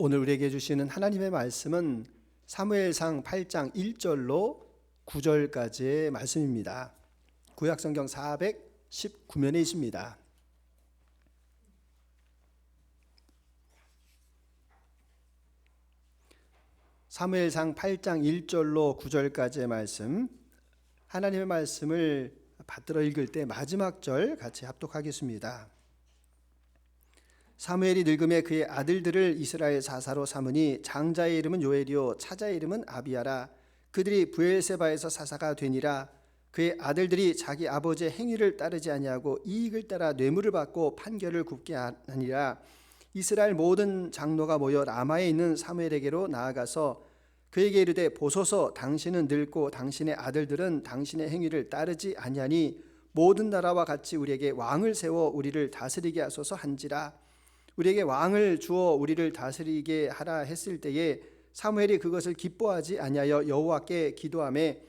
오늘 우리에게 주시는 하나님의 말씀은 사무엘상 8장 1절로 9절까지의 말씀입니다. 구약성경 419면에 있습니다. 사무엘상 8장 1절로 9절까지의 말씀, 하나님의 말씀을 받들어 읽을 때 마지막 절 같이 합독하겠습니다. 사무엘이 늙음에 그의 아들들을 이스라엘 사사로 삼으니 장자의 이름은 요엘이요 차자의 이름은 아비야라. 그들이 브엘세바에서 사사가 되니라. 그의 아들들이 자기 아버지의 행위를 따르지 아니하고 이익을 따라 뇌물을 받고 판결을 굽게 하니라. 이스라엘 모든 장로가 모여 라마에 있는 사무엘에게로 나아가서 그에게 이르되 보소서, 당신은 늙고 당신의 아들들은 당신의 행위를 따르지 아니하니 모든 나라와 같이 우리에게 왕을 세워 우리를 다스리게 하소서 한지라. 우리에게 왕을 주어 우리를 다스리게 하라 했을 때에 사무엘이 그것을 기뻐하지 아니하여 여호와께 기도하매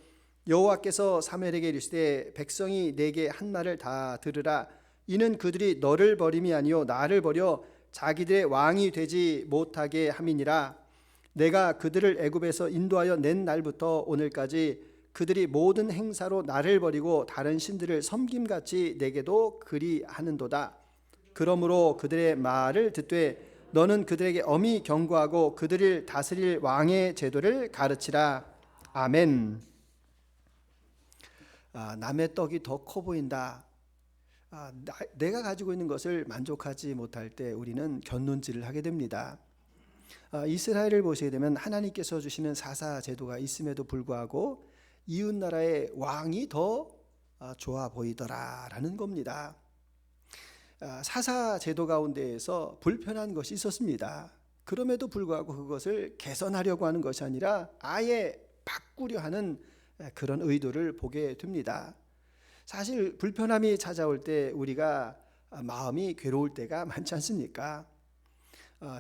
여호와께서 사무엘에게 이르시되 백성이 내게 한 말을 다 들으라. 이는 그들이 너를 버림이 아니요 나를 버려 자기들의 왕이 되지 못하게 함이니라. 내가 그들을 애굽에서 인도하여 낸 날부터 오늘까지 그들이 모든 행사로 나를 버리고 다른 신들을 섬김같이 내게도 그리하는도다. 그러므로 그들의 말을 듣되 너는 그들에게 엄히 경고하고 그들을 다스릴 왕의 제도를 가르치라. 아멘. 남의 떡이 더 커 보인다. 내가 가지고 있는 것을 만족하지 못할 때 우리는 곁눈질을 하게 됩니다. 이스라엘을 보시게 되면 하나님께서 주시는 사사 제도가 있음에도 불구하고 이웃 나라의 왕이 더 좋아 보이더라라는 겁니다. 사사 제도 가운데에서 불편한 것이 있었습니다. 그럼에도 불구하고 그것을 개선하려고 하는 것이 아니라 아예 바꾸려 하는 그런 의도를 보게 됩니다. 사실 불편함이 찾아올 때 우리가 마음이 괴로울 때가 많지 않습니까?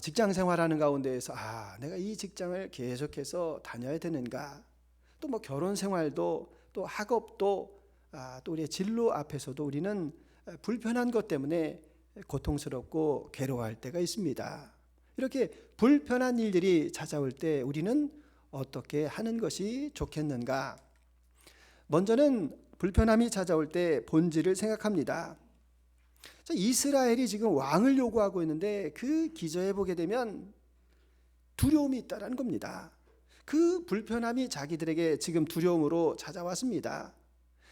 직장 생활하는 가운데에서 내가 이 직장을 계속해서 다녀야 되는가? 또 뭐 결혼 생활도 또 학업도 또 우리의 진로 앞에서도 우리는 불편한 것 때문에 고통스럽고 괴로워할 때가 있습니다. 이렇게 불편한 일들이 찾아올 때 우리는 어떻게 하는 것이 좋겠는가? 먼저는 불편함이 찾아올 때 본질을 생각합니다. 이스라엘이 지금 왕을 요구하고 있는데 그 기저에 보게 되면 두려움이 있다는 겁니다. 그 불편함이 자기들에게 지금 두려움으로 찾아왔습니다.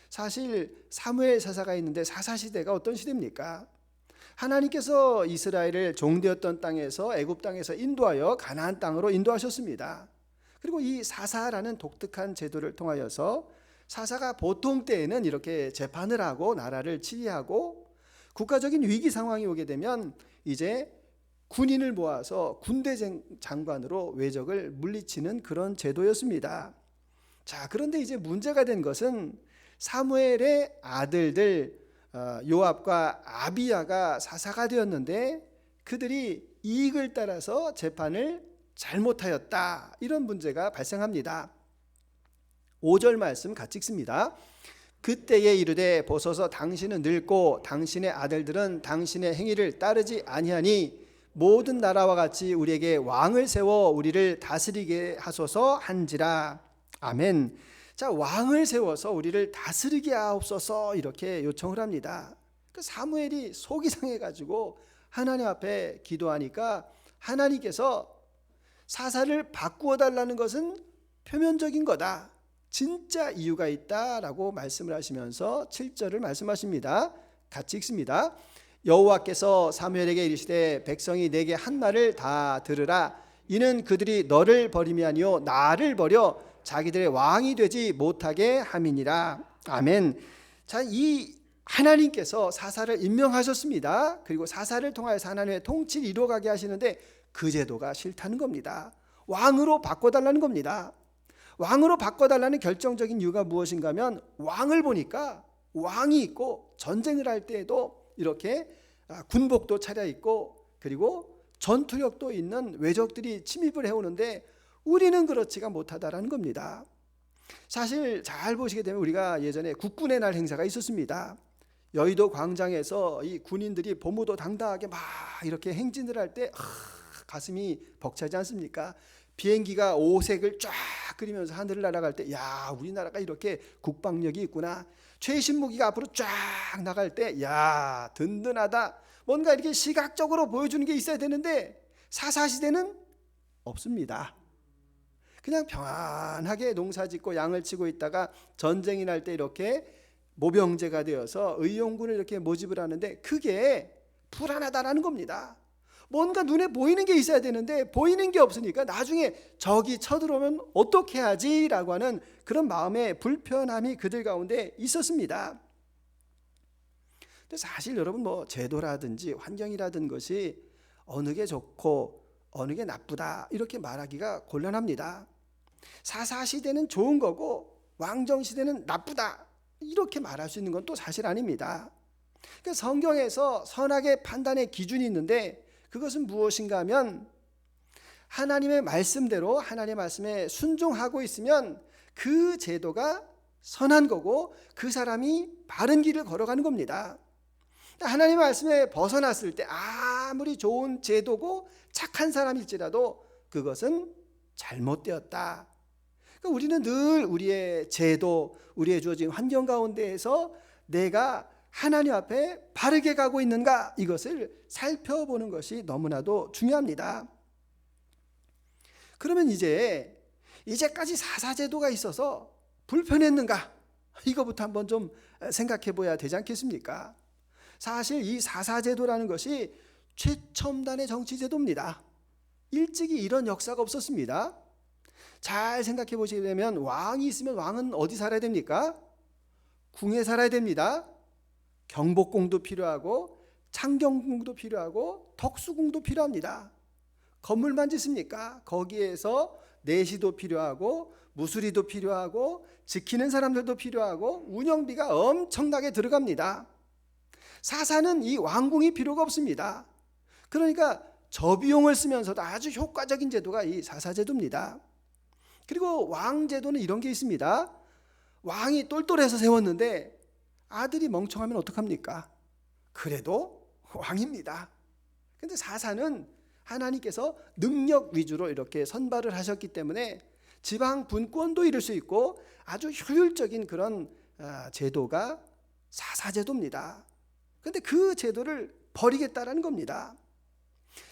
사실 사무엘 사사가 있는데 사사 시대가 어떤 시대입니까? 하나님께서 이스라엘을 종되었던 땅에서 애굽 땅에서 인도하여 가나안 땅으로 인도하셨습니다. 그리고 이 사사라는 독특한 제도를 통하여서 사사가 보통 때에는 이렇게 재판을 하고 나라를 치리하고 국가적인 위기 상황이 오게 되면 이제 군인을 모아서 군대 장관으로 외적을 물리치는 그런 제도였습니다. 자, 그런데 이제 문제가 된 것은 사무엘의 아들들 요압과 아비야가 사사가 되었는데 그들이 이익을 따라서 재판을 잘못하였다. 이런 문제가 발생합니다. 5절 말씀 같이 읽습니다. 그때에 이르되 보소서, 당신은 늙고 당신의 아들들은 당신의 행위를 따르지 아니하니 모든 나라와 같이 우리에게 왕을 세워 우리를 다스리게 하소서 한지라. 아멘. 자, 왕을 세워서 우리를 다스리게 하옵소서 이렇게 요청을 합니다. 그 사무엘이 속이 상해가지고 하나님 앞에 기도하니까 하나님께서 사사를 바꾸어 달라는 것은 표면적인 거다. 진짜 이유가 있다라고 말씀을 하시면서 7절을 말씀하십니다. 같이 읽습니다. 여호와께서 사무엘에게 이르시되 백성이 내게 한 말을 다 들으라. 이는 그들이 너를 버림이 아니요 나를 버려 자기들의 왕이 되지 못하게 함이니라. 아멘. 자, 이 하나님께서 사사를 임명하셨습니다. 그리고 사사를 통하여서 하나님의 통치를 이루어가게 하시는데 그 제도가 싫다는 겁니다. 왕으로 바꿔달라는 겁니다. 왕으로 바꿔달라는 결정적인 이유가 무엇인가 하면 왕을 보니까 왕이 있고 전쟁을 할 때에도 이렇게 군복도 차려입고 그리고 전투력도 있는 외적들이 침입을 해오는데 우리는 그렇지가 못하다라는 겁니다. 사실 잘 보시게 되면 우리가 예전에 국군의 날 행사가 있었습니다. 여의도 광장에서 이 군인들이 보무도 당당하게 막 이렇게 행진을 할 때 가슴이 벅차지 않습니까? 비행기가 오색을 쫙 그리면서 하늘을 날아갈 때, 야, 우리나라가 이렇게 국방력이 있구나. 최신 무기가 앞으로 쫙 나갈 때, 야, 든든하다. 뭔가 이렇게 시각적으로 보여주는 게 있어야 되는데 사사시대는 없습니다. 그냥 평안하게 농사짓고 양을 치고 있다가 전쟁이 날 때 이렇게 모병제가 되어서 의용군을 이렇게 모집을 하는데 그게 불안하다라는 겁니다. 뭔가 눈에 보이는 게 있어야 되는데 보이는 게 없으니까 나중에 적이 쳐들어오면 어떻게 하지라고 하는 그런 마음의 불편함이 그들 가운데 있었습니다. 근데 사실 여러분 제도라든지 환경이라든 것이 어느 게 좋고 어느 게 나쁘다 이렇게 말하기가 곤란합니다. 사사시대는 좋은 거고 왕정시대는 나쁘다 이렇게 말할 수 있는 건 또 사실 아닙니다. 그러니까 성경에서 선악의 판단의 기준이 있는데 그것은 무엇인가 하면 하나님의 말씀대로 하나님의 말씀에 순종하고 있으면 그 제도가 선한 거고 그 사람이 바른 길을 걸어가는 겁니다. 하나님의 말씀에 벗어났을 때 아무리 좋은 제도고 착한 사람일지라도 그것은 잘못되었다. 그러니까 우리는 늘 우리의 제도, 우리의 주어진 환경 가운데에서 내가 하나님 앞에 바르게 가고 있는가 이것을 살펴보는 것이 너무나도 중요합니다. 그러면 이제까지 사사제도가 있어서 불편했는가? 이거부터 한번 좀 생각해 봐야 되지 않겠습니까? 사실 이 사사제도라는 것이 최첨단의 정치제도입니다. 일찍이 이런 역사가 없었습니다. 잘 생각해 보시게 되면 왕이 있으면 왕은 어디 살아야 됩니까? 궁에 살아야 됩니다. 경복궁도 필요하고 창경궁도 필요하고 덕수궁도 필요합니다. 건물만 짓습니까? 거기에서 내시도 필요하고 무수리도 필요하고 지키는 사람들도 필요하고 운영비가 엄청나게 들어갑니다. 사사는 이 왕궁이 필요가 없습니다. 그러니까 저비용을 쓰면서도 아주 효과적인 제도가 이 사사제도입니다. 그리고 왕제도는 이런 게 있습니다. 왕이 똘똘해서 세웠는데 아들이 멍청하면 어떡합니까? 그래도 왕입니다. 근데 사사는 하나님께서 능력 위주로 이렇게 선발을 하셨기 때문에 지방 분권도 이룰 수 있고 아주 효율적인 그런 제도가 사사제도입니다. 근데 그 제도를 버리겠다라는 겁니다.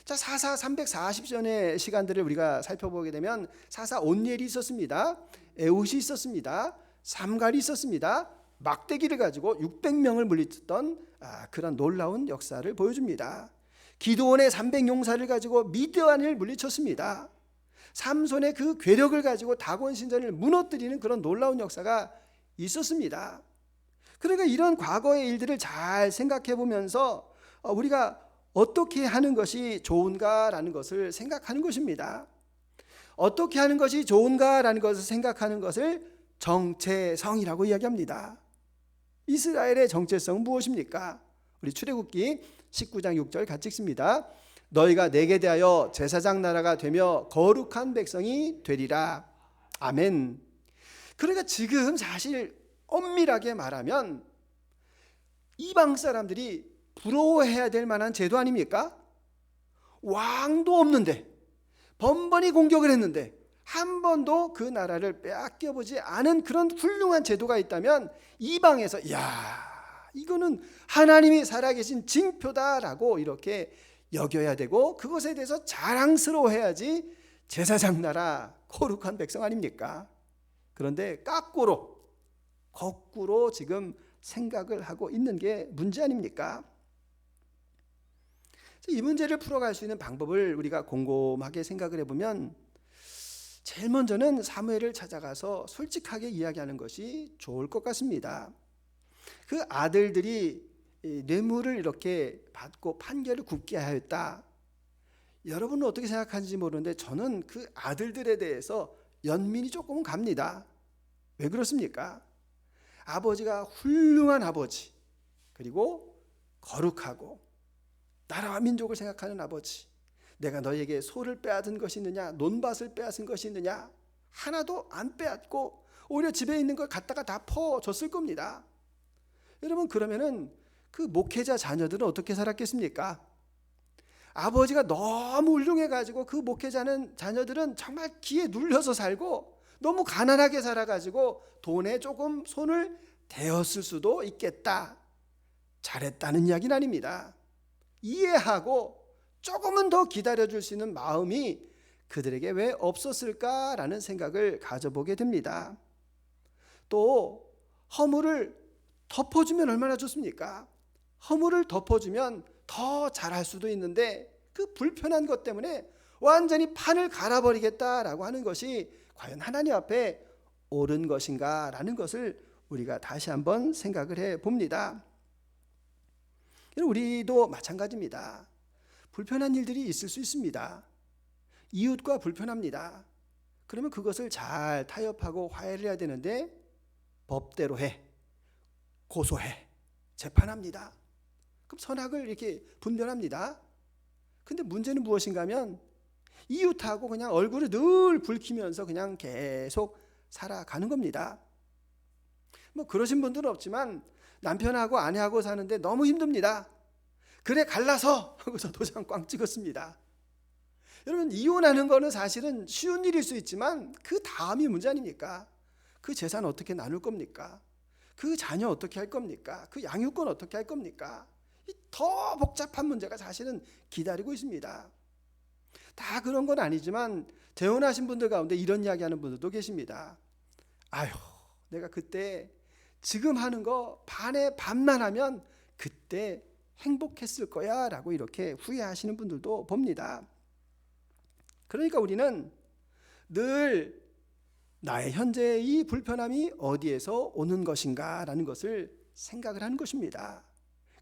자, 사사 340전의 시간들을 우리가 살펴보게 되면 사사 온니엘이 있었습니다. 에훗이 있었습니다. 삼갈이 있었습니다. 막대기를 가지고 600명을 물리쳤던 그런 놀라운 역사를 보여줍니다. 기드온의 300용사를 가지고 미드안을 물리쳤습니다. 삼손의 그 괴력을 가지고 다곤 신전을 무너뜨리는 그런 놀라운 역사가 있었습니다. 그러니까 이런 과거의 일들을 잘 생각해 보면서 우리가 어떻게 하는 것이 좋은가라는 것을 생각하는 것입니다. 어떻게 하는 것이 좋은가라는 것을 생각하는 것을 정체성이라고 이야기합니다. 이스라엘의 정체성은 무엇입니까? 우리 출애굽기 19장 6절 같이 읽습니다. 너희가 내게 대하여 제사장 나라가 되며 거룩한 백성이 되리라. 아멘. 그러니까 지금 사실 엄밀하게 말하면 이방 사람들이 부러워해야 될 만한 제도 아닙니까? 왕도 없는데 번번이 공격을 했는데 한 번도 그 나라를 빼앗겨보지 않은 그런 훌륭한 제도가 있다면 이방에서 이거는 하나님이 살아계신 징표다라고 이렇게 여겨야 되고 그것에 대해서 자랑스러워해야지 제사장 나라 거룩한 백성 아닙니까? 그런데 거꾸로 지금 생각을 하고 있는 게 문제 아닙니까? 이 문제를 풀어갈 수 있는 방법을 우리가 곰곰하게 생각을 해보면 제일 먼저는 사무엘을 찾아가서 솔직하게 이야기하는 것이 좋을 것 같습니다. 그 아들들이 뇌물을 이렇게 받고 판결을 굽게 하였다. 여러분은 어떻게 생각하는지 모르는데 저는 그 아들들에 대해서 연민이 조금은 갑니다. 왜 그렇습니까? 아버지가 훌륭한 아버지, 그리고 거룩하고 나라와 민족을 생각하는 아버지, 내가 너에게 소를 빼앗은 것이 있느냐, 논밭을 빼앗은 것이 있느냐, 하나도 안 빼앗고 오히려 집에 있는 걸 갖다가 다 퍼줬을 겁니다. 여러분, 그러면은 그 목회자 자녀들은 어떻게 살았겠습니까? 아버지가 너무 훌륭해가지고 그 목회자는 자녀들은 정말 기에 눌려서 살고 너무 가난하게 살아가지고 돈에 조금 손을 대었을 수도 있겠다. 잘했다는 이야기는 아닙니다. 이해하고 조금은 더 기다려줄 수 있는 마음이 그들에게 왜 없었을까라는 생각을 가져보게 됩니다. 또 허물을 덮어주면 얼마나 좋습니까? 허물을 덮어주면 더 잘할 수도 있는데 그 불편한 것 때문에 완전히 판을 갈아버리겠다라고 하는 것이 과연 하나님 앞에 옳은 것인가라는 것을 우리가 다시 한번 생각을 해봅니다. 우리도 마찬가지입니다. 불편한 일들이 있을 수 있습니다. 이웃과 불편합니다. 그러면 그것을 잘 타협하고 화해를 해야 되는데 법대로 해, 고소해, 재판합니다. 그럼 선악을 이렇게 분별합니다. 근데 문제는 무엇인가 하면 이웃하고 그냥 얼굴을 늘 붉히면서 그냥 계속 살아가는 겁니다. 뭐 그러신 분들은 없지만 남편하고 아내하고 사는데 너무 힘듭니다. 그래 갈라서 하고서 도장 꽝 찍었습니다. 여러분, 이혼하는 거는 사실은 쉬운 일일 수 있지만 그 다음이 문제 아닙니까? 그 재산 어떻게 나눌 겁니까? 그 자녀 어떻게 할 겁니까? 그 양육권 어떻게 할 겁니까? 더 복잡한 문제가 사실은 기다리고 있습니다. 다 그런 건 아니지만 재혼하신 분들 가운데 이런 이야기하는 분들도 계십니다. 아유, 내가 그때 지금 하는 거 반에 반만 하면 그때 행복했을 거야 라고 이렇게 후회하시는 분들도 봅니다. 그러니까 우리는 늘 나의 현재의 불편함이 어디에서 오는 것인가 라는 것을 생각을 하는 것입니다.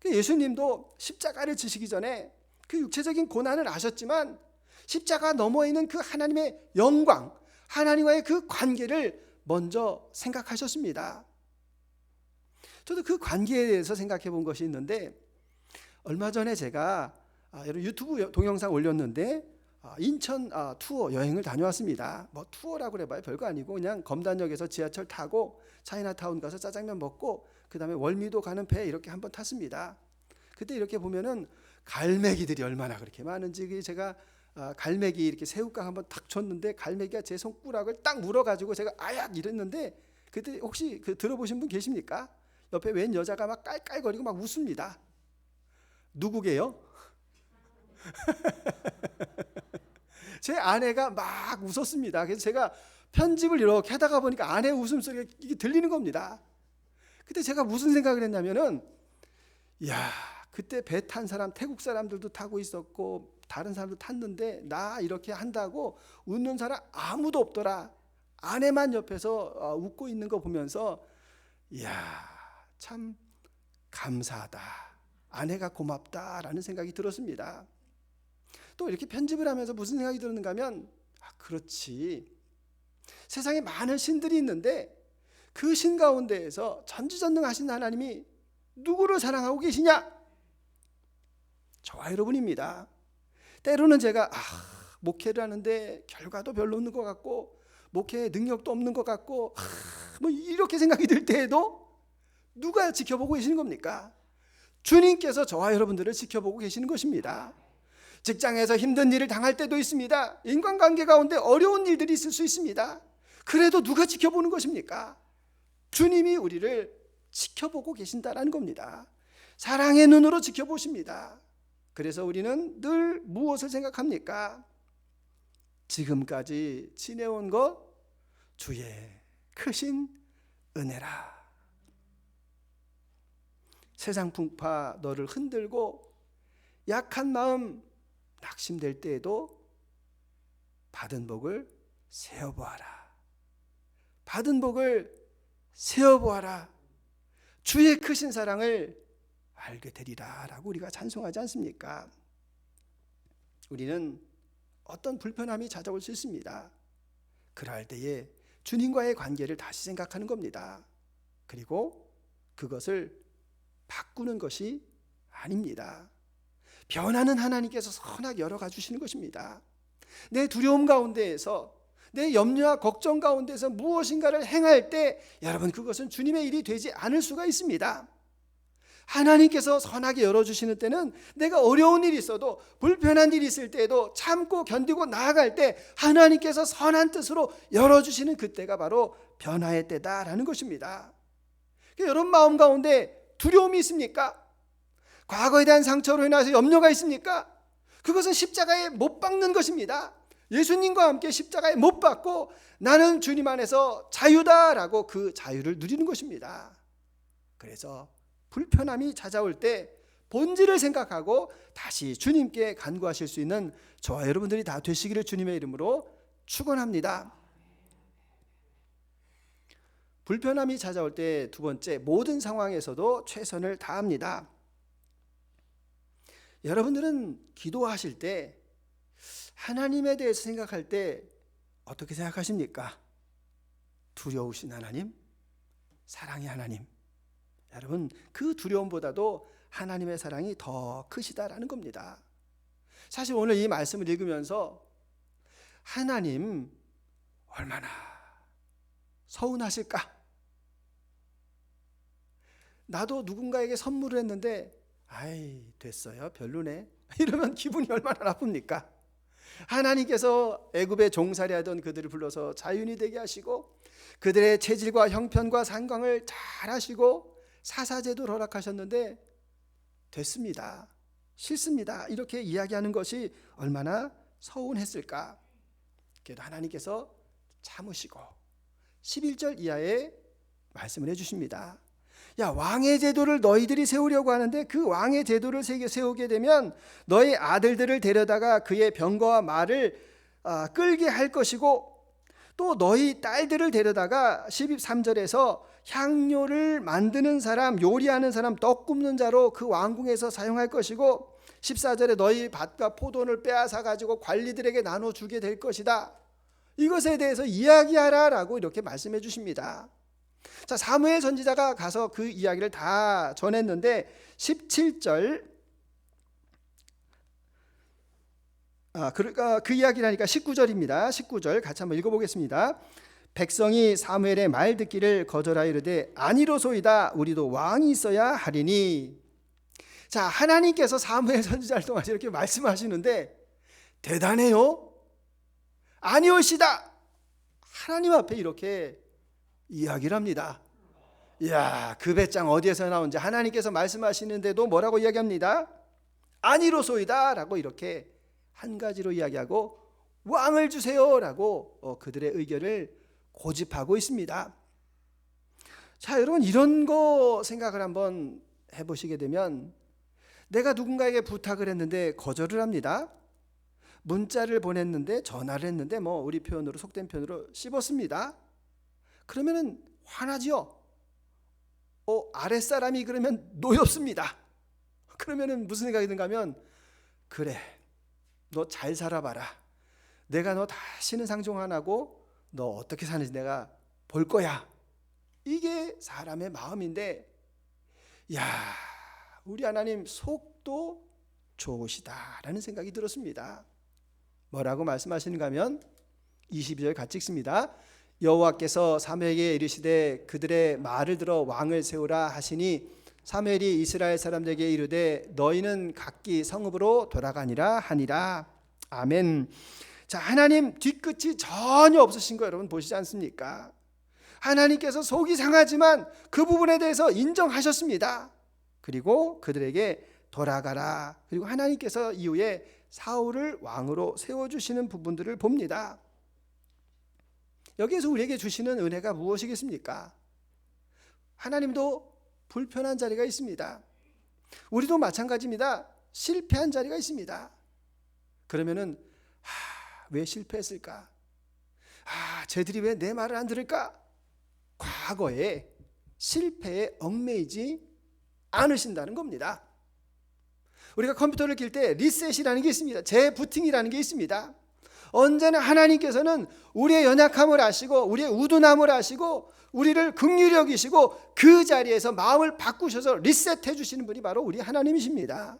예수님도 십자가를 지시기 전에 그 육체적인 고난을 아셨지만 십자가 너머에 있는 그 하나님의 영광, 하나님과의 그 관계를 먼저 생각하셨습니다. 저도 그 관계에 대해서 생각해 본 것이 있는데, 얼마 전에 제가 유튜브 동영상 올렸는데 인천 투어 여행을 다녀왔습니다. 뭐 투어라고 해봐야 별거 아니고 그냥 검단역에서 지하철 타고 차이나타운 가서 짜장면 먹고 그 다음에 월미도 가는 배 이렇게 한번 탔습니다. 그때 이렇게 보면은 갈매기들이 얼마나 그렇게 많은지, 제가 갈매기 이렇게 새우깡 한번 탁 줬는데 갈매기가 제 손가락을 딱 물어가지고 제가 아약 이랬는데, 그때 혹시 들어보신 분 계십니까? 옆에 웬 여자가 막 깔깔거리고 막 웃습니다. 누구게요? 제 아내가 막 웃었습니다. 그래서 제가 편집을 이렇게 하다가 보니까 아내 웃음소리가 이게 들리는 겁니다. 그때 제가 무슨 생각을 했냐면은, 야, 그때 배 탄 사람 태국 사람들도 타고 있었고 다른 사람도 탔는데 나 이렇게 한다고 웃는 사람 아무도 없더라. 아내만 옆에서 웃고 있는 거 보면서 이야, 참 감사하다, 아내가 고맙다라는 생각이 들었습니다. 또 이렇게 편집을 하면서 무슨 생각이 들었는가 하면, 그렇지, 세상에 많은 신들이 있는데 그 신 가운데에서 전지전능하신 하나님이 누구를 사랑하고 계시냐? 저와 여러분입니다. 때로는 제가 목회를 하는데 결과도 별로 없는 것 같고 목회에 능력도 없는 것 같고 뭐 이렇게 생각이 들 때에도 누가 지켜보고 계시는 겁니까? 주님께서 저와 여러분들을 지켜보고 계시는 것입니다. 직장에서 힘든 일을 당할 때도 있습니다. 인간관계 가운데 어려운 일들이 있을 수 있습니다. 그래도 누가 지켜보는 것입니까? 주님이 우리를 지켜보고 계신다라는 겁니다. 사랑의 눈으로 지켜보십니다. 그래서 우리는 늘 무엇을 생각합니까? 지금까지 지내온 것 주의 크신 은혜라. 세상 풍파 너를 흔들고 약한 마음 낙심될 때에도 받은 복을 세어보아라. 받은 복을 세어보아라. 주의 크신 사랑을 알게 되리라 라고 우리가 찬송하지 않습니까? 우리는 어떤 불편함이 찾아올 수 있습니다. 그럴 때에 주님과의 관계를 다시 생각하는 겁니다. 그리고 그것을 바꾸는 것이 아닙니다. 변하는 하나님께서 선하게 열어가 주시는 것입니다. 내 두려움 가운데에서, 내 염려와 걱정 가운데서 무엇인가를 행할 때 여러분, 그것은 주님의 일이 되지 않을 수가 있습니다. 하나님께서 선하게 열어주시는 때는 내가 어려운 일이 있어도 불편한 일이 있을 때에도 참고 견디고 나아갈 때 하나님께서 선한 뜻으로 열어주시는 그때가 바로 변화의 때다라는 것입니다. 여러분 마음 가운데 두려움이 있습니까? 과거에 대한 상처로 인해서 염려가 있습니까? 그것은 십자가에 못 박는 것입니다. 예수님과 함께 십자가에 못 박고 나는 주님 안에서 자유다라고 그 자유를 누리는 것입니다. 그래서 불편함이 찾아올 때 본질을 생각하고 다시 주님께 간구하실 수 있는 저와 여러분들이 다 되시기를 주님의 이름으로 축원합니다. 불편함이 찾아올 때 두 번째, 모든 상황에서도 최선을 다합니다. 여러분들은 기도하실 때 하나님에 대해서 생각할 때 어떻게 생각하십니까? 두려우신 하나님? 사랑의 하나님? 여러분, 그 두려움보다도 하나님의 사랑이 더 크시다라는 겁니다. 사실 오늘 이 말씀을 읽으면서 하나님 얼마나 서운하실까? 나도 누군가에게 선물을 했는데 아이 됐어요 별로네 이러면 기분이 얼마나 나쁩니까? 하나님께서 애굽에 종살이하던 그들을 불러서 자유인이 되게 하시고 그들의 체질과 형편과 상황을 잘 하시고 사사제도를 허락하셨는데 됐습니다, 싫습니다 이렇게 이야기하는 것이 얼마나 서운했을까? 그래도 하나님께서 참으시고 11절 이하에 말씀을 해주십니다. 야, 왕의 제도를 너희들이 세우려고 하는데 그 왕의 제도를 세우게 되면 너희 아들들을 데려다가 그의 병거와 말을 끌게 할 것이고 또 너희 딸들을 데려다가 13절에서 향료를 만드는 사람, 요리하는 사람, 떡 굽는 자로 그 왕궁에서 사용할 것이고 14절에 너희 밭과 포도를 빼앗아 가지고 관리들에게 나눠주게 될 것이다. 이것에 대해서 이야기하라라고 이렇게 말씀해 주십니다. 자, 사무엘 선지자가 가서 그 이야기를 다 전했는데 17절 그 이야기를 하니까 19절입니다. 19절 같이 한번 읽어보겠습니다. 백성이 사무엘의 말 듣기를 거절하여 이르되 아니로소이다 우리도 왕이 있어야 하리니. 자, 하나님께서 사무엘 선지자를 통해서 이렇게 말씀하시는데 대단해요. 아니오시다. 하나님 앞에 이렇게 이야기를 합니다. 이야, 그 배짱 어디에서 나온지 하나님께서 말씀하시는데도 뭐라고 이야기합니다? 아니로소이다 라고 이렇게 한 가지로 이야기하고 왕을 주세요 라고 그들의 의견을 고집하고 있습니다. 자, 여러분 이런 거 생각을 한번 해보시게 되면 내가 누군가에게 부탁을 했는데 거절을 합니다. 문자를 보냈는데 전화를 했는데 뭐 우리 표현으로 속된 표현으로 씹었습니다. 그러면은 화나지요. 아랫사람이 그러면 노엽습니다. 그러면은 무슨 생각이 든가 하면 그래 너 잘 살아봐라. 내가 너 다시는 상종 안 하고 너 어떻게 사는지 내가 볼 거야. 이게 사람의 마음인데 야, 우리 하나님 속도 좋으시다라는 생각이 들었습니다. 뭐라고 말씀하시는가 하면 22절 같이 읽습니다. 여호와께서 사무엘에게 이르시되 그들의 말을 들어 왕을 세우라 하시니 사무엘이 이스라엘 사람들에게 이르되 너희는 각기 성읍으로 돌아가니라 하니라. 아멘. 자, 하나님 뒤끝이 전혀 없으신 거 여러분 보시지 않습니까? 하나님께서 속이 상하지만 그 부분에 대해서 인정하셨습니다. 그리고 그들에게 돌아가라. 그리고 하나님께서 이후에 사울을 왕으로 세워주시는 부분들을 봅니다. 여기에서 우리에게 주시는 은혜가 무엇이겠습니까? 하나님도 불편한 자리가 있습니다. 우리도 마찬가지입니다. 실패한 자리가 있습니다. 그러면은 왜 실패했을까? 쟤들이 왜 내 말을 안 들을까? 과거에 실패에 얽매이지 않으신다는 겁니다. 우리가 컴퓨터를 킬 때 리셋이라는 게 있습니다. 재부팅이라는 게 있습니다. 언제나 하나님께서는 우리의 연약함을 아시고 우리의 우둔함을 아시고 우리를 긍휼히 여기시고 그 자리에서 마음을 바꾸셔서 리셋해 주시는 분이 바로 우리 하나님이십니다.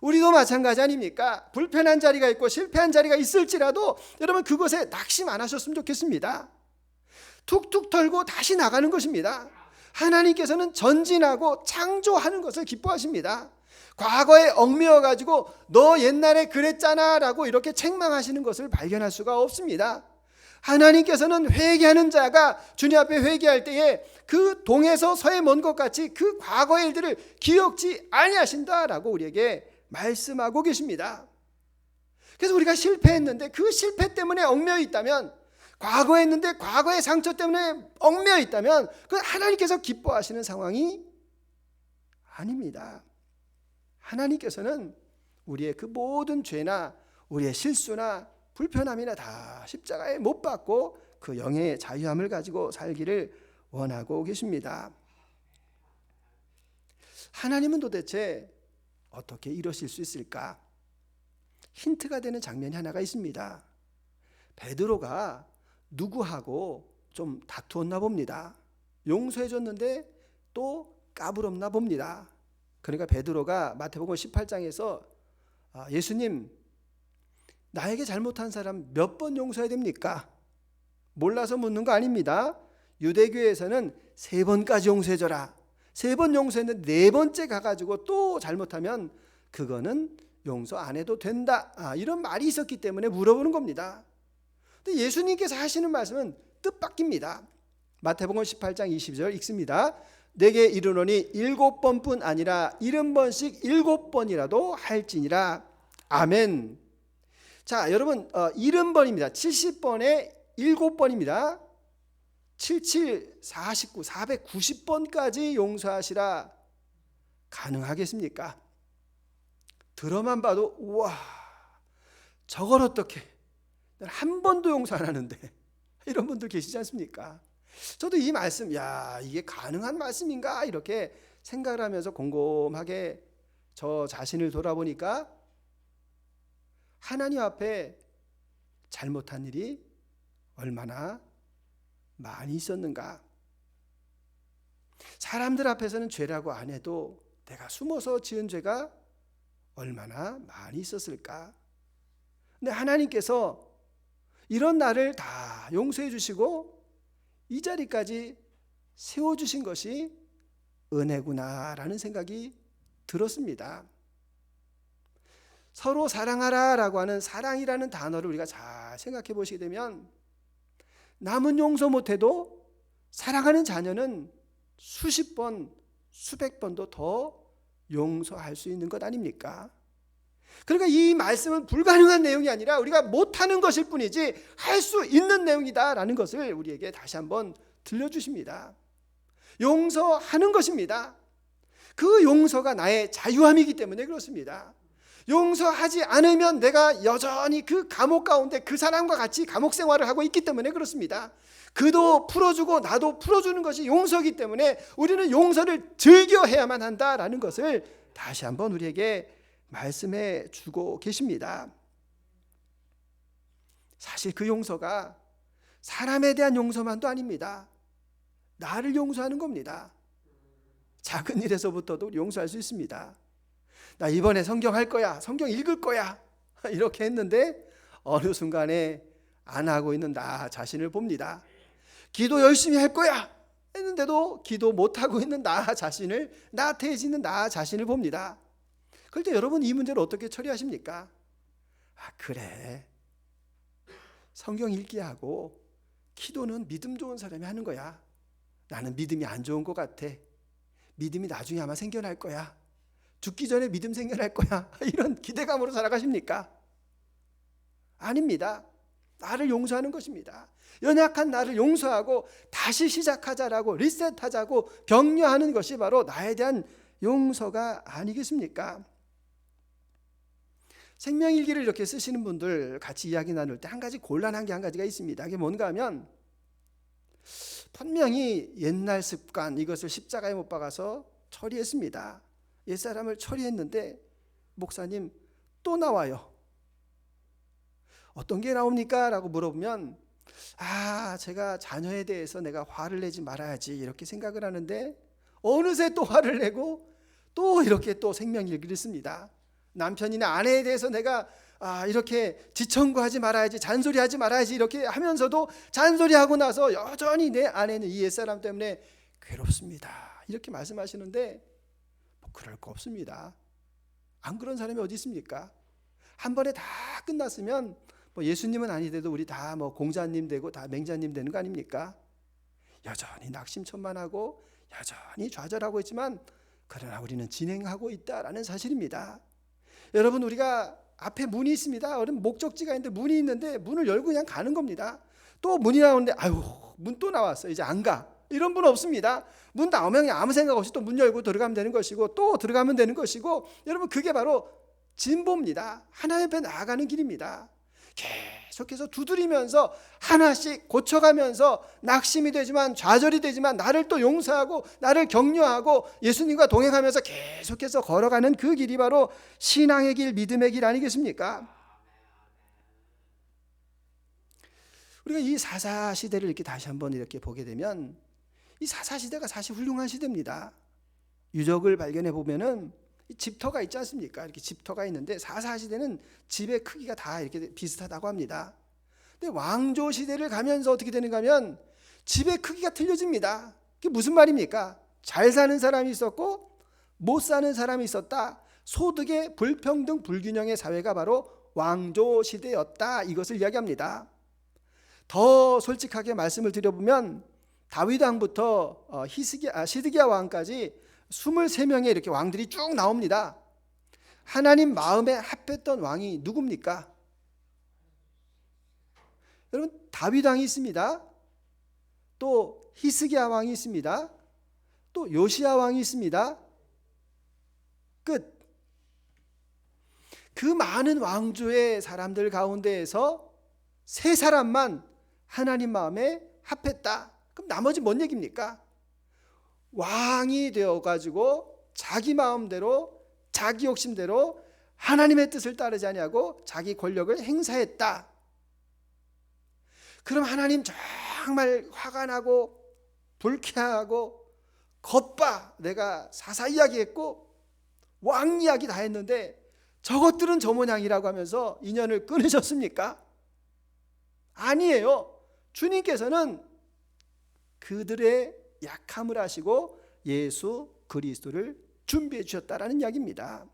우리도 마찬가지 아닙니까? 불편한 자리가 있고 실패한 자리가 있을지라도 여러분 그것에 낙심 안 하셨으면 좋겠습니다. 툭툭 털고 다시 나가는 것입니다. 하나님께서는 전진하고 창조하는 것을 기뻐하십니다. 과거에 얽매여 가지고 너 옛날에 그랬잖아 라고 이렇게 책망하시는 것을 발견할 수가 없습니다. 하나님께서는 회개하는 자가 주님 앞에 회개할 때에 그 동에서 서에 먼 것 같이 그 과거의 일들을 기억지 아니하신다라고 우리에게 말씀하고 계십니다. 그래서 우리가 실패했는데 그 실패 때문에 얽매여 있다면, 과거에 했는데 과거의 상처 때문에 얽매여 있다면 그건 하나님께서 기뻐하시는 상황이 아닙니다. 하나님께서는 우리의 그 모든 죄나 우리의 실수나 불편함이나 다 십자가에 못 박고 그 영의 자유함을 가지고 살기를 원하고 계십니다. 하나님은 도대체 어떻게 이러실 수 있을까? 힌트가 되는 장면이 하나가 있습니다. 베드로가 누구하고 좀 다투었나 봅니다. 용서해 줬는데 또 까불었나 봅니다. 그러니까 베드로가 마태복음 18장에서 예수님, 나에게 잘못한 사람 몇 번 용서해야 됩니까? 몰라서 묻는 거 아닙니다. 유대교에서는 3번까지 용서해줘라. 3번 용서했는데 4번째 가가지고 또 잘못하면 그거는 용서 안 해도 된다. 이런 말이 있었기 때문에 물어보는 겁니다. 근데 예수님께서 하시는 말씀은 뜻밖입니다. 마태복음 18장 20절 읽습니다. 내게 이르노니 7번뿐 아니라 70번씩 7번이라도 할지니라. 아멘. 자, 여러분 70번입니다. 70번에 7번입니다. 77, 49, 490번까지 용서하시라. 가능하겠습니까? 들어만 봐도 우와, 저걸 어떻게 한 번도 용서 안 하는데, 이런 분들 계시지 않습니까? 저도 이 말씀, 이게 가능한 말씀인가 이렇게 생각을 하면서 곰곰하게 저 자신을 돌아보니까 하나님 앞에 잘못한 일이 얼마나 많이 있었는가. 사람들 앞에서는 죄라고 안 해도 내가 숨어서 지은 죄가 얼마나 많이 있었을까. 근데 하나님께서 이런 나를 다 용서해 주시고 이 자리까지 세워주신 것이 은혜구나라는 생각이 들었습니다. 서로 사랑하라라고 하는 사랑이라는 단어를 우리가 잘 생각해 보시게 되면, 남은 용서 못해도 사랑하는 자녀는 수십 번, 수백 번도 더 용서할 수 있는 것 아닙니까? 그러니까 이 말씀은 불가능한 내용이 아니라 우리가 못하는 것일 뿐이지 할 수 있는 내용이다라는 것을 우리에게 다시 한번 들려주십니다. 용서하는 것입니다. 그 용서가 나의 자유함이기 때문에 그렇습니다. 용서하지 않으면 내가 여전히 그 감옥 가운데 그 사람과 같이 감옥 생활을 하고 있기 때문에 그렇습니다. 그도 풀어주고 나도 풀어주는 것이 용서이기 때문에 우리는 용서를 즐겨해야만 한다라는 것을 다시 한번 우리에게 말씀해 주고 계십니다. 사실 그 용서가 사람에 대한 용서만도 아닙니다. 나를 용서하는 겁니다. 작은 일에서부터도 용서할 수 있습니다. 나 이번에 성경 할 거야, 성경 읽을 거야 이렇게 했는데 어느 순간에 안 하고 있는 나 자신을 봅니다. 기도 열심히 할 거야 했는데도 기도 못하고 있는 나 자신을, 나태해지는 나 자신을 봅니다. 그럴 때 여러분 이 문제를 어떻게 처리하십니까? 그래, 성경 읽기 하고 기도는 믿음 좋은 사람이 하는 거야. 나는 믿음이 안 좋은 것 같아. 믿음이 나중에 아마 생겨날 거야. 죽기 전에 믿음 생겨날 거야. 이런 기대감으로 살아가십니까? 아닙니다. 나를 용서하는 것입니다. 연약한 나를 용서하고 다시 시작하자라고, 리셋하자고 격려하는 것이 바로 나에 대한 용서가 아니겠습니까? 생명일기를 이렇게 쓰시는 분들 같이 이야기 나눌 때 한 가지 곤란한 게 한 가지가 있습니다. 그게 뭔가 하면, 분명히 옛날 습관, 이것을 십자가에 못 박아서 처리했습니다. 옛사람을 처리했는데 목사님 또 나와요. 어떤 게 나옵니까? 라고 물어보면 제가 자녀에 대해서 내가 화를 내지 말아야지 이렇게 생각을 하는데 어느새 또 화를 내고 또 이렇게 또 생명일기를 씁니다. 남편이나 아내에 대해서 내가 이렇게 지청구하지 말아야지, 잔소리하지 말아야지 이렇게 하면서도 잔소리하고 나서 여전히 내 아내는 이 옛사람 때문에 괴롭습니다. 이렇게 말씀하시는데 뭐 그럴 거 없습니다. 안 그런 사람이 어디 있습니까? 한 번에 다 끝났으면 뭐 예수님은 아니더라도 우리 다 뭐 공자님 되고 다 맹자님 되는 거 아닙니까? 여전히 낙심천만하고 여전히 좌절하고 있지만 그러나 우리는 진행하고 있다라는 사실입니다. 여러분, 우리가 앞에 문이 있습니다. 목적지가 있는데 문이 있는데 문을 열고 그냥 가는 겁니다. 또 문이 나오는데 아유, 문 또 나왔어, 이제 안 가. 이런 분 없습니다. 문 나오면 그냥 아무 생각 없이 또 문 열고 들어가면 되는 것이고 또 들어가면 되는 것이고, 여러분 그게 바로 진보입니다. 하나님 앞에 나아가는 길입니다. 계속해서 두드리면서 하나씩 고쳐가면서 낙심이 되지만 좌절이 되지만 나를 또 용서하고 나를 격려하고 예수님과 동행하면서 계속해서 걸어가는 그 길이 바로 신앙의 길, 믿음의 길 아니겠습니까? 우리가 이 사사시대를 이렇게 다시 한번 이렇게 보게 되면 이 사사시대가 사실 훌륭한 시대입니다. 유적을 발견해 보면은 집터가 있지 않습니까? 이렇게 집터가 있는데 사사시대는 집의 크기가 다 이렇게 비슷하다고 합니다. 근데 왕조 시대를 가면서 어떻게 되는가 하면 집의 크기가 틀려집니다. 그게 무슨 말입니까? 잘 사는 사람이 있었고 못 사는 사람이 있었다. 소득의 불평등 불균형의 사회가 바로 왕조 시대였다. 이것을 이야기합니다. 더 솔직하게 말씀을 드려보면 다윗 왕부터 시드기야 왕까지 23명의 이렇게 왕들이 쭉 나옵니다. 하나님 마음에 합했던 왕이 누굽니까? 여러분, 다윗 왕이 있습니다. 또 히스기야 왕이 있습니다. 또 요시야 왕이 있습니다. 끝. 그 많은 왕조의 사람들 가운데에서 3사람만 하나님 마음에 합했다. 그럼 나머지 뭔 얘기입니까? 왕이 되어가지고 자기 마음대로 자기 욕심대로 하나님의 뜻을 따르지 아니하고 자기 권력을 행사했다. 그럼 하나님 정말 화가 나고 불쾌하고 겉봐 내가 사사 이야기했고 왕 이야기 다 했는데 저것들은 저 모양이라고 하면서 인연을 끊으셨습니까? 아니에요. 주님께서는 그들의 약함을 아시고 예수 그리스도를 준비해 주셨다라는 이야기입니다.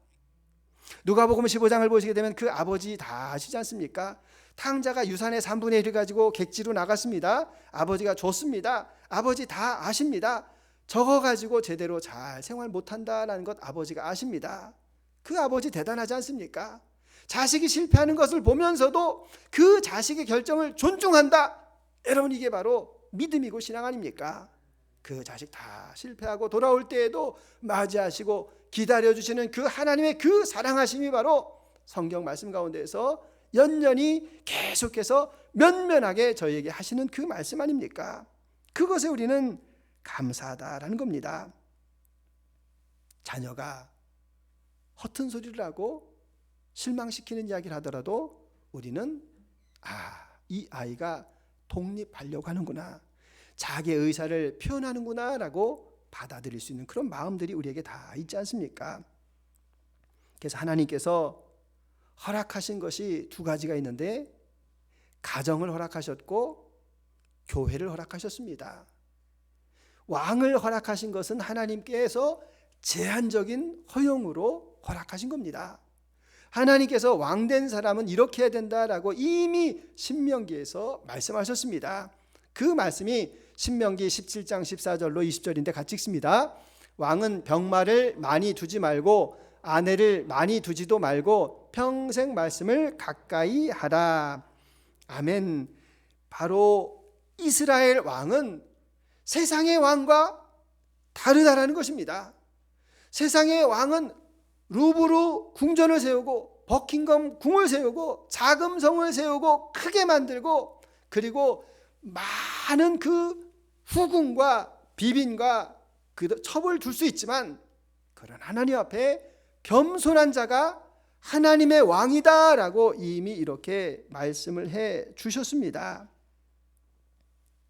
누가복음 15장을 보시게 되면 그 아버지 다 아시지 않습니까? 탕자가 유산의 3분의 1을 가지고 객지로 나갔습니다. 아버지가 줬습니다. 아버지 다 아십니다. 저거 가지고 제대로 잘 생활 못한다라는 것 아버지가 아십니다. 그 아버지 대단하지 않습니까? 자식이 실패하는 것을 보면서도 그 자식의 결정을 존중한다. 여러분, 이게 바로 믿음이고 신앙 아닙니까? 그 자식 다 실패하고 돌아올 때에도 맞이하시고 기다려주시는 그 하나님의 그 사랑하심이 바로 성경 말씀 가운데에서 연연히 계속해서 면면하게 저희에게 하시는 그 말씀 아닙니까? 그것에 우리는 감사하다라는 겁니다. 자녀가 허튼 소리를 하고 실망시키는 이야기를 하더라도 우리는 이 아이가 독립하려고 하는구나, 자기의 의사를 표현하는구나 라고 받아들일 수 있는 그런 마음들이 우리에게 다 있지 않습니까? 그래서 하나님께서 허락하신 것이 2가지가 있는데 가정을 허락하셨고 교회를 허락하셨습니다. 왕을 허락하신 것은 하나님께서 제한적인 허용으로 허락하신 겁니다. 하나님께서 왕된 사람은 이렇게 해야 된다라고 이미 신명기에서 말씀하셨습니다. 그 말씀이 신명기 17장 14절로 20절인데 같이 읽습니다. 왕은 병마를 많이 두지 말고 아내를 많이 두지도 말고 평생 말씀을 가까이 하라. 아멘. 바로 이스라엘 왕은 세상의 왕과 다르다라는 것입니다. 세상의 왕은 루브르 궁전을 세우고 버킹엄 궁을 세우고 자금성을 세우고 크게 만들고 그리고 많은 그 후궁과 비빈과 그 첩을 둘 수 있지만 그런 하나님 앞에 겸손한 자가 하나님의 왕이다라고 이미 이렇게 말씀을 해 주셨습니다.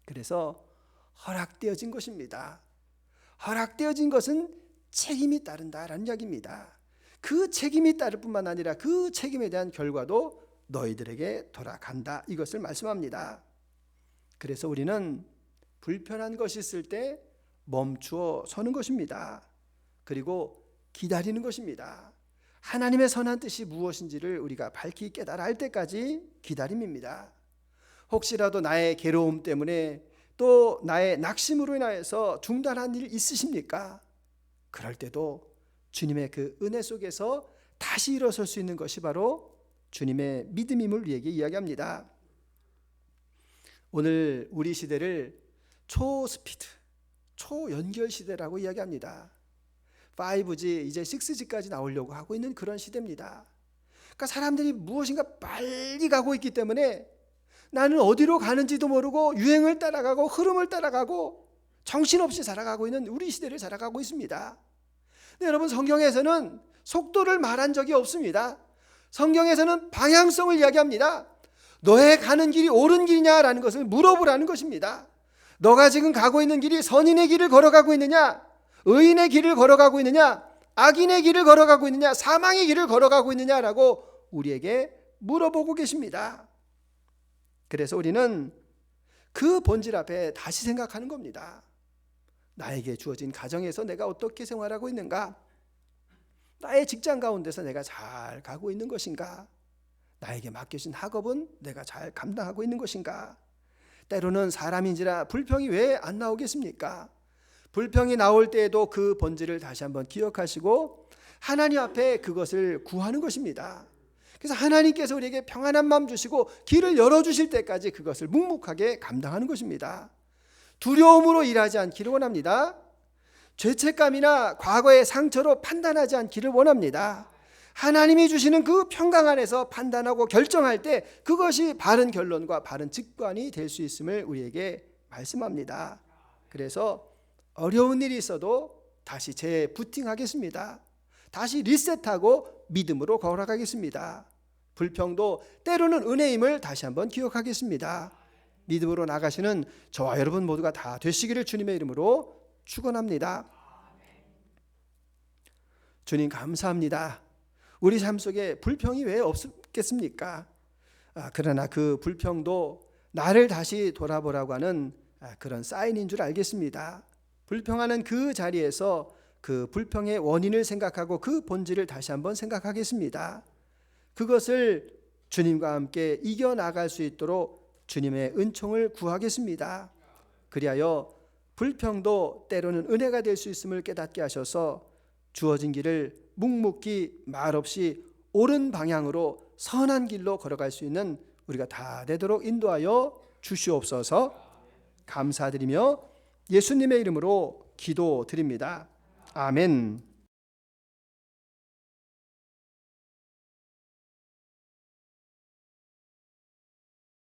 그래서 허락되어진 것입니다. 허락되어진 것은 책임이 따른다라는 이야기입니다. 그 책임이 따를 뿐만 아니라 그 책임에 대한 결과도 너희들에게 돌아간다, 이것을 말씀합니다. 그래서 우리는 불편한 것이 있을 때 멈추어 서는 것입니다. 그리고 기다리는 것입니다. 하나님의 선한 뜻이 무엇인지를 우리가 밝히 깨달아 알 때까지 기다림입니다. 혹시라도 나의 괴로움 때문에 또 나의 낙심으로 인하여서 중단한 일 있으십니까? 그럴 때도 주님의 그 은혜 속에서 다시 일어설 수 있는 것이 바로 주님의 믿음임을 우리에게 이야기합니다. 오늘 우리 시대를 초스피드, 초연결 시대라고 이야기합니다. 5G, 이제 6G까지 나오려고 하고 있는 그런 시대입니다. 그러니까 사람들이 무엇인가 빨리 가고 있기 때문에 나는 어디로 가는지도 모르고 유행을 따라가고 흐름을 따라가고 정신없이 살아가고 있는 우리 시대를 살아가고 있습니다. 근데 여러분, 성경에서는 속도를 말한 적이 없습니다. 성경에서는 방향성을 이야기합니다. 너의 가는 길이 옳은 길이냐라는 것을 물어보라는 것입니다. 너가 지금 가고 있는 길이 선인의 길을 걸어가고 있느냐, 의인의 길을 걸어가고 있느냐, 악인의 길을 걸어가고 있느냐, 사망의 길을 걸어가고 있느냐라고 우리에게 물어보고 계십니다. 그래서 우리는 그 본질 앞에 다시 생각하는 겁니다. 나에게 주어진 가정에서 내가 어떻게 생활하고 있는가? 나의 직장 가운데서 내가 잘 가고 있는 것인가? 나에게 맡겨진 학업은 내가 잘 감당하고 있는 것인가? 때로는 사람인지라 불평이 왜 안 나오겠습니까? 불평이 나올 때에도 그 본질을 다시 한번 기억하시고 하나님 앞에 그것을 구하는 것입니다. 그래서 하나님께서 우리에게 평안한 마음 주시고 길을 열어주실 때까지 그것을 묵묵하게 감당하는 것입니다. 두려움으로 일하지 않기를 원합니다. 죄책감이나 과거의 상처로 판단하지 않기를 원합니다. 하나님이 주시는 그 평강 안에서 판단하고 결정할 때 그것이 바른 결론과 바른 직관이 될 수 있음을 우리에게 말씀합니다. 그래서 어려운 일이 있어도 다시 재부팅하겠습니다. 다시 리셋하고 믿음으로 걸어가겠습니다. 불평도 때로는 은혜임을 다시 한번 기억하겠습니다. 믿음으로 나가시는 저와 여러분 모두가 다 되시기를 주님의 이름으로 축원합니다. 주님 감사합니다. 우리 삶 속에 불평이 왜 없겠습니까? 그러나 그 불평도 나를 다시 돌아보라고 하는 그런 사인인 줄 알겠습니다. 불평하는 그 자리에서 그 불평의 원인을 생각하고 그 본질을 다시 한번 생각하겠습니다. 그것을 주님과 함께 이겨나갈 수 있도록 주님의 은총을 구하겠습니다. 그리하여 불평도 때로는 은혜가 될 수 있음을 깨닫게 하셔서 주어진 길을 묵묵히 말없이 옳은 방향으로 선한 길로 걸어갈 수 있는 우리가 다 되도록 인도하여 주시옵소서. 감사드리며 예수님의 이름으로 기도드립니다. 아멘.